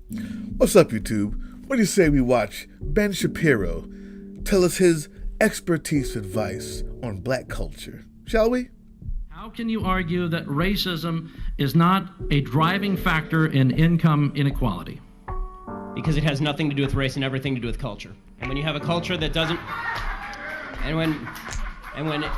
What's up, YouTube? What do you say we watch Ben Shapiro tell us his expertise advice on black culture? Shall we? How can you argue that racism is not a driving factor in income inequality? Because it has nothing to do with race and everything to do with culture. And when you have a culture that doesn't... And when...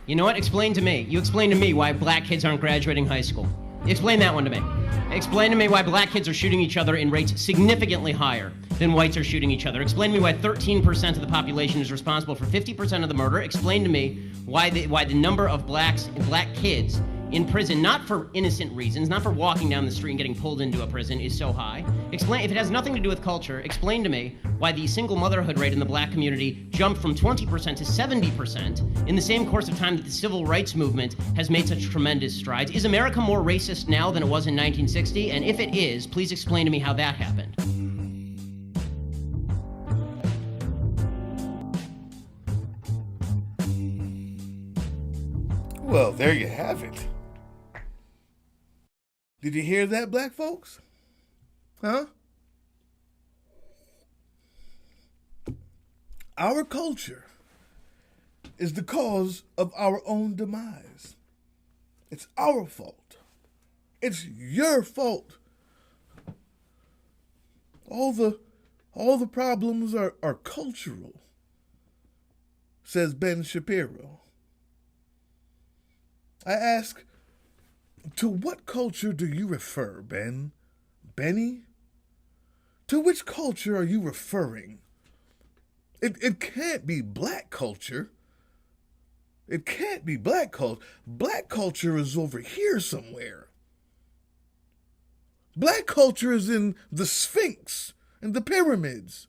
You know what? Explain to me. You explain to me why black kids aren't graduating high school. Explain that one to me. Explain to me why black kids are shooting each other in rates significantly higher than whites are shooting each other. Explain to me why 13% of the population is responsible for 50% of the murder. Explain to me why the number of black kids in prison, not for innocent reasons, not for walking down the street and getting pulled into a prison, is so high. Explain, if it has nothing to do with culture, explain to me why the single motherhood rate in the black community jumped from 20% to 70% in the same course of time that the civil rights movement has made such tremendous strides. Is America more racist now than it was in 1960? And if it is, please explain to me how that happened. Well, there you have it. Did you hear that, black folks? Huh? Our culture is the cause of our own demise. It's our fault. It's your fault. All the problems are cultural, says Ben Shapiro. I ask, to what culture do you refer, Ben? Benny? To which culture are you referring? It can't be black culture. It can't be black culture. Black culture is over here somewhere. Black culture is in the Sphinx and the pyramids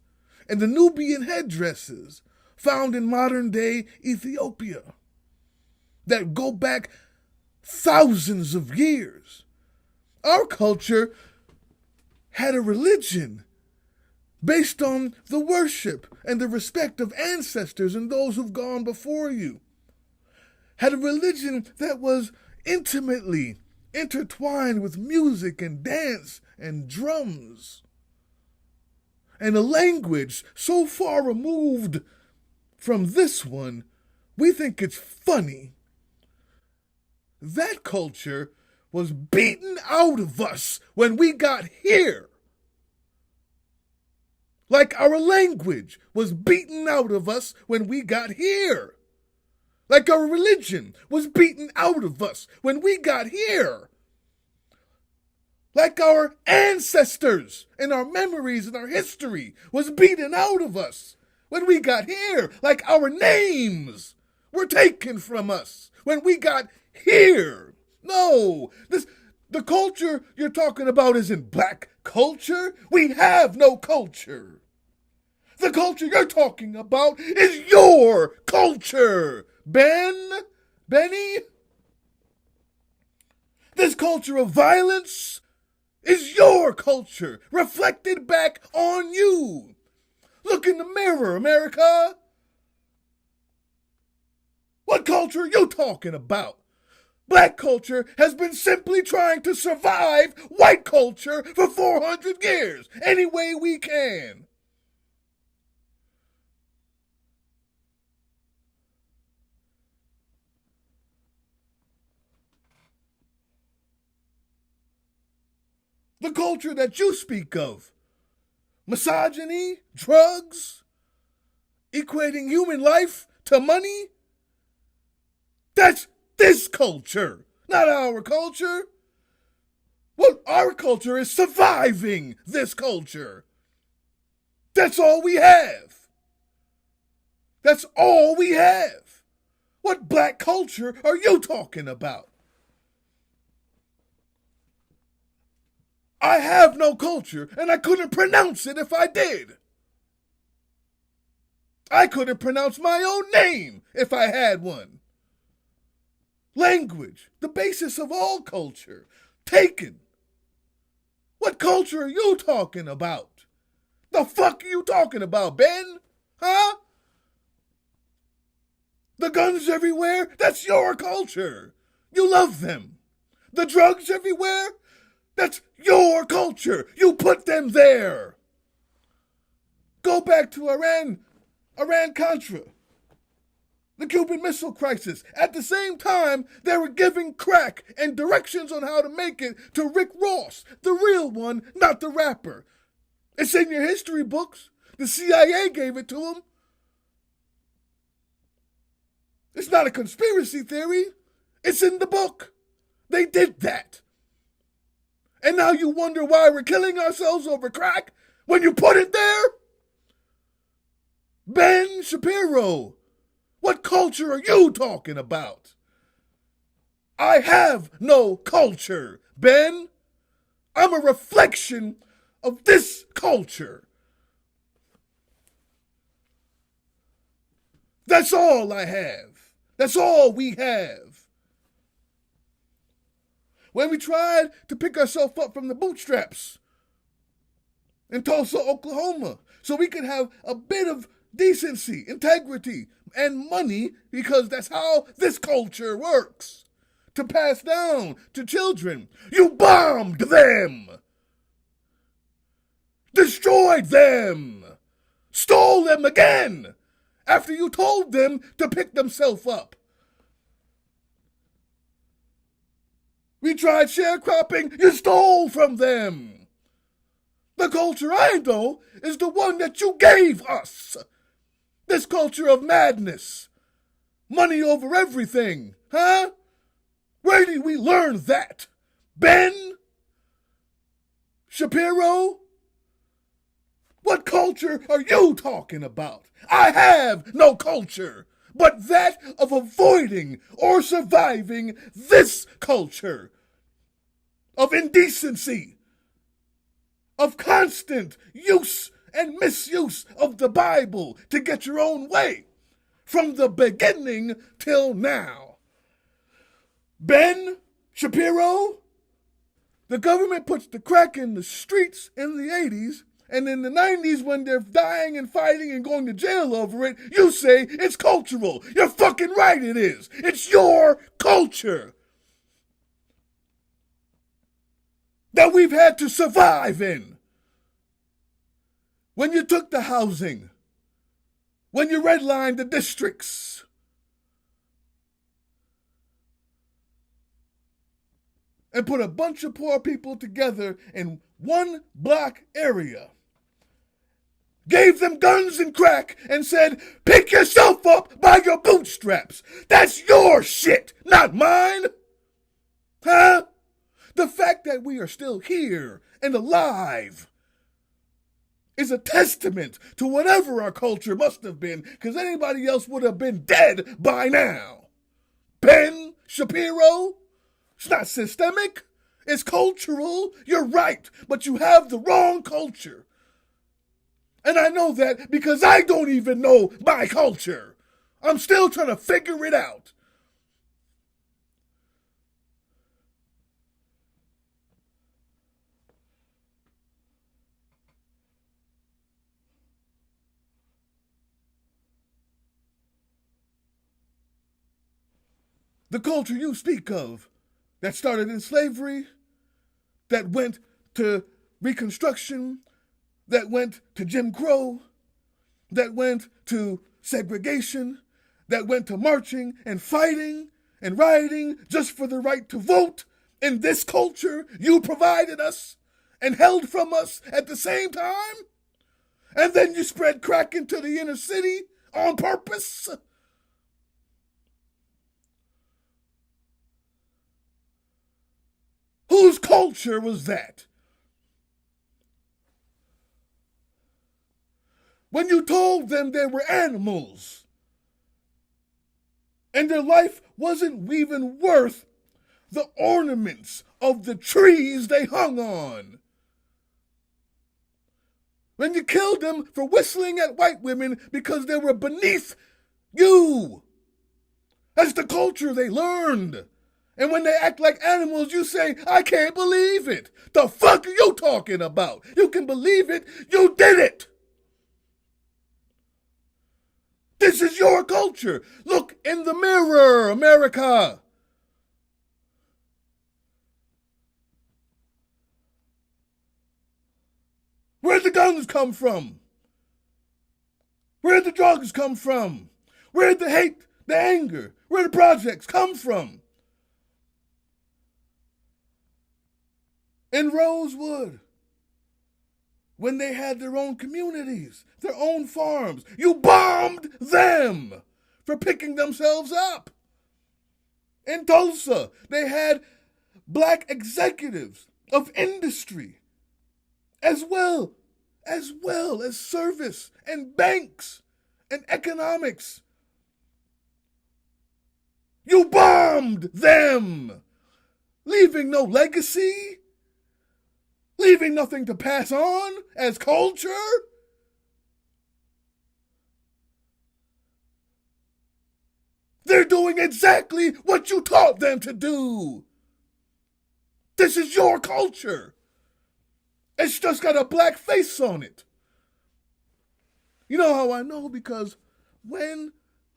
and the Nubian headdresses found in modern-day Ethiopia that go back thousands of years. Our culture had a religion based on the worship and the respect of ancestors and those who've gone before you. Had a religion that was intimately intertwined with music and dance and drums. And a language so far removed from this one, we think it's funny. That culture was beaten out of us when we got here. Like our language was beaten out of us when we got here. Like our religion was beaten out of us when we got here. Like our ancestors and our memories and our history was beaten out of us when we got here. Like our names were taken from us when we got here. No, the culture you're talking about isn't black culture. We have no culture. The culture you're talking about is your culture, Benny. This culture of violence is your culture, reflected back on you. Look in the mirror, America. What culture are you talking about? Black culture has been simply trying to survive white culture for 400 years, any way we can. The culture that you speak of, misogyny, drugs, equating human life to money, that's this culture, not our culture. Well, our culture is surviving this culture. That's all we have. That's all we have. What black culture are you talking about? I have no culture, and I couldn't pronounce it if I did. I couldn't pronounce my own name if I had one. Language, the basis of all culture, taken. What culture are you talking about? The fuck are you talking about, Ben? Huh? The guns everywhere, that's your culture. You love them. The drugs everywhere, That's your culture. You put them there. Go back to Iran-Contra, the Cuban Missile Crisis. At the same time, they were giving crack and directions on how to make it to Rick Ross, the real one, not the rapper. It's in your history books. The CIA gave it to him. It's not a conspiracy theory. It's in the book. They did that. And now you wonder why we're killing ourselves over crack when you put it there? Ben Shapiro, what culture are you talking about? I have no culture, Ben. I'm a reflection of this culture. That's all I have. That's all we have. When we tried to pick ourselves up from the bootstraps in Tulsa, Oklahoma, so we could have a bit of decency, integrity, and money, because that's how this culture works, to pass down to children. You bombed them, destroyed them, stole them again after you told them to pick themselves up. We tried sharecropping, you stole from them. The culture I know is the one that you gave us. This culture of madness. Money over everything, huh? Where did we learn that? Ben? Shapiro? What culture are you talking about? I have no culture but that of avoiding or surviving this culture of indecency, of constant use and misuse of the Bible to get your own way, from the beginning till now. Ben Shapiro, the government puts the crack in the streets in the 80s, and in the 90s, when they're dying and fighting and going to jail over it, you say it's cultural. You're fucking right, it is. It's your culture that we've had to survive in. When you took the housing, when you redlined the districts, and put a bunch of poor people together in one block area, gave them guns and crack, and said, pick yourself up by your bootstraps. That's your shit, not mine. Huh? The fact that we are still here and alive is a testament to whatever our culture must have been, because anybody else would have been dead by now. Ben Shapiro? It's not systemic. It's cultural. You're right, but you have the wrong culture. And I know that because I don't even know my culture. I'm still trying to figure it out. The culture you speak of, that started in slavery, that went to Reconstruction, that went to Jim Crow, that went to segregation, that went to marching and fighting and rioting just for the right to vote. In this culture you provided us and held from us at the same time? And then you spread crack into the inner city on purpose? Whose culture was that? When you told them they were animals, and their life wasn't even worth the ornaments of the trees they hung on. When you killed them for whistling at white women because they were beneath you. That's the culture they learned. And when they act like animals, you say, I can't believe it. The fuck are you talking about? You can believe it. You did it. This is your culture. Look in the mirror, America. Where'd the guns come from? Where'd the drugs come from? Where'd the hate, the anger, where'd the projects come from? In Rosewood, when they had their own communities, their own farms, you bombed them for picking themselves up. In Tulsa, they had black executives of industry, as well as service and banks and economics. You bombed them, leaving no legacy, leaving nothing to pass on as culture. They're doing exactly what you taught them to do. This is your culture. It's just got a black face on it. You know how I know? Because when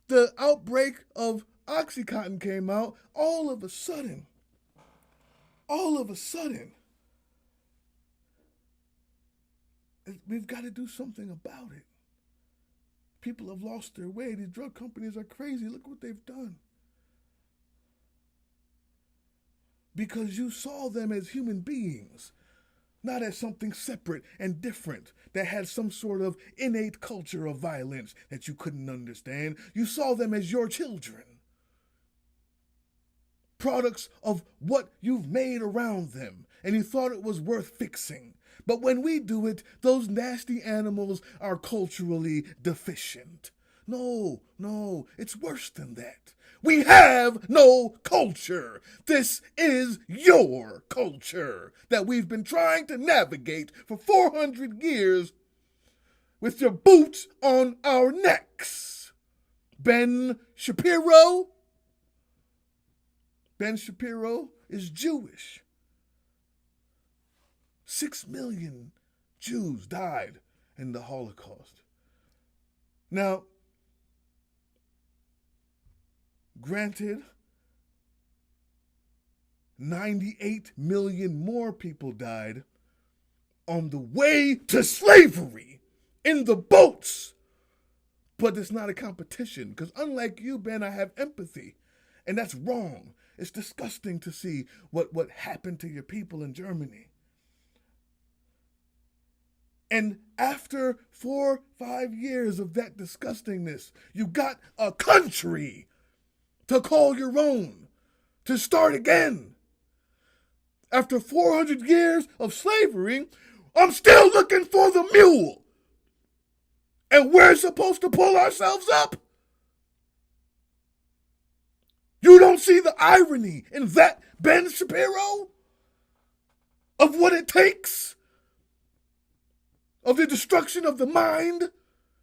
the outbreak of Oxycontin came out, all of a sudden, we've got to do something about it. People have lost their way. These drug companies are crazy. Look what they've done. Because you saw them as human beings, not as something separate and different that had some sort of innate culture of violence that you couldn't understand. You saw them as your children, products of what you've made around them, and you thought it was worth fixing. But when we do it, those nasty animals are culturally deficient. No, it's worse than that. We have no culture. This is your culture that we've been trying to navigate for 400 years with your boots on our necks. Ben Shapiro is Jewish. 6 million Jews died in the Holocaust. Now, granted, 98 million more people died on the way to slavery in the boats. But it's not a competition, because unlike you, Ben, I have empathy. And that's wrong. It's disgusting to see what happened to your people in Germany. And after 4-5 years of that disgustingness, you got a country to call your own, to start again. After 400 years of slavery, I'm still looking for the mule. And we're supposed to pull ourselves up? You don't see the irony in that, Ben Shapiro? Of what it takes? Of the destruction of the mind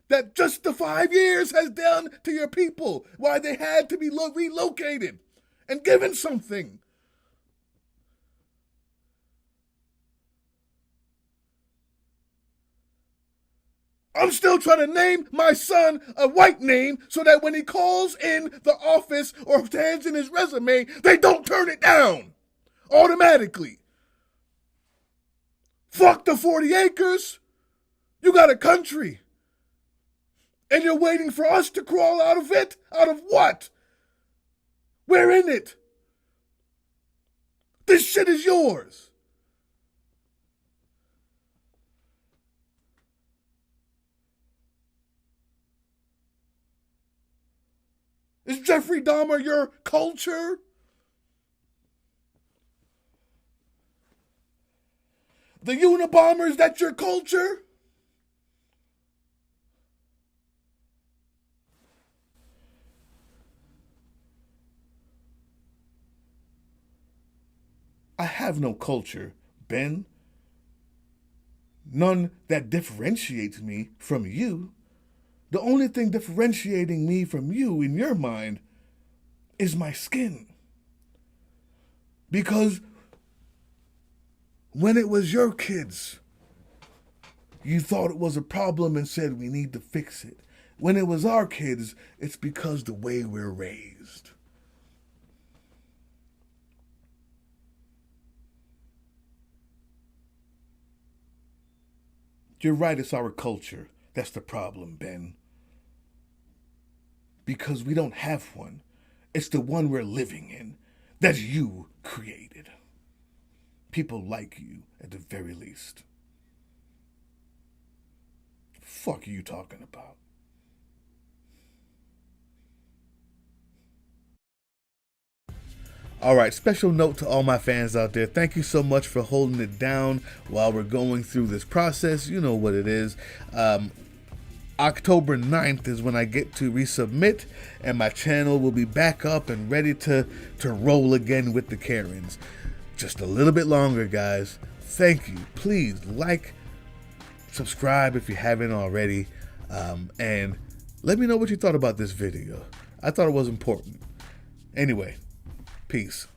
that just the 5 years has done to your people, why they had to be relocated and given something. I'm still trying to name my son a white name so that when he calls in the office or hands in his resume, they don't turn it down automatically. Fuck the 40 acres. You got a country. And you're waiting for us to crawl out of it? Out of what? We're in it. This shit is yours. Is Jeffrey Dahmer your culture? The Unabomber, is that your culture? I have no culture, Ben. None that differentiates me from you. The only thing differentiating me from you in your mind is my skin. Because when it was your kids, you thought it was a problem and said we need to fix it. When it was our kids, it's because the way we're raised. You're right, it's our culture. That's the problem, Ben. Because we don't have one. It's the one we're living in that you created. People like you, at the very least. Fuck are you talking about? All right, special note to all my fans out there. Thank you so much for holding it down while we're going through this process. You know what it is. October 9th is when I get to resubmit, and my channel will be back up and ready to roll again with the Karens. Just a little bit longer, guys. Thank you. Please like, subscribe if you haven't already, and let me know what you thought about this video. I thought it was important. Anyway, peace.